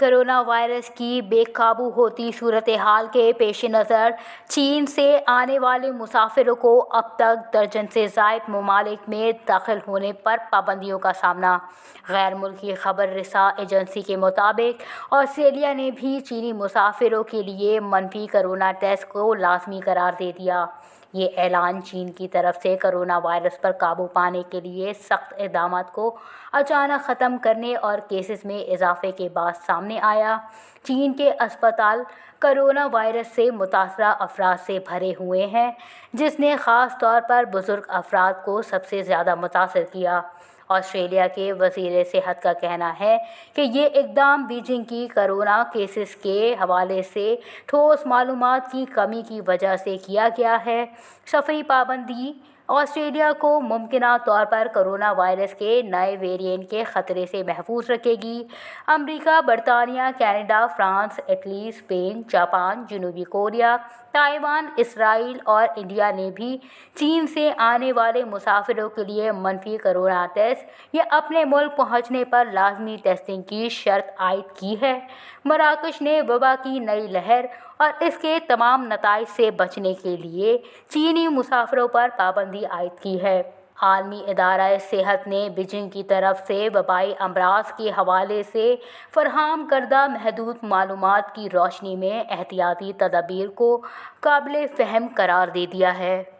Corona virus کی بے قابو ہوتی صورتحال کے پیش نظر چین سے آنے والے مسافروں کو اب تک درجن سے زائد ممالک میں داخل ہونے پر پابندیوں کا سامنا۔ غیر ملکی خبر رساں ایجنسی کے مطابق آسٹریلیا نے بھی چینی مسافروں کے لیے منفی کرونا ٹیسٹ کو لازمی قرار دے دیا۔ یہ اعلان چین کی طرف سے کرونا وائرس پر قابو پانے کے لیے سخت اقدامات کو اچانک ختم کرنے اور کیسز میں اضافے کے بعد سامنے آیا۔ چین کے اسپتال کرونا وائرس سے متاثرہ افراد سے بھرے ہوئے ہیں، جس نے خاص طور پر بزرگ افراد کو سب سے زیادہ متاثر کیا۔ آسٹریلیا کے وزیر صحت کا کہنا ہے کہ یہ اقدام بیجنگ کی کرونا کیسز کے حوالے سے ٹھوس معلومات کی کمی کی وجہ سے کیا گیا ہے۔ سفری پابندی آسٹریلیا کو ممکنہ طور پر کرونا وائرس کے نئے ویرینٹ کے خطرے سے محفوظ رکھے گی۔ امریکہ، برطانیہ، Canada, France, Italy, Spain, Japan, جنوبی کوریا، تائیوان، اسرائیل اور انڈیا نے بھی چین سے آنے والے مسافروں کے لیے منفی کرونا ٹیسٹ یا اپنے ملک پہنچنے پر لازمی ٹیسٹنگ کی شرط عائد کی ہے۔ مراکش نے وبا کی نئی لہر اور اس کے تمام نتائج سے بچنے کے لیے چینی مسافروں پر پابندی عائد کی ہے۔ عالمی ادارہ صحت نے بیجنگ کی طرف سے وبائی امراض کے حوالے سے فراہم کردہ محدود معلومات کی روشنی میں احتیاطی تدابیر کو قابل فہم قرار دے دیا ہے۔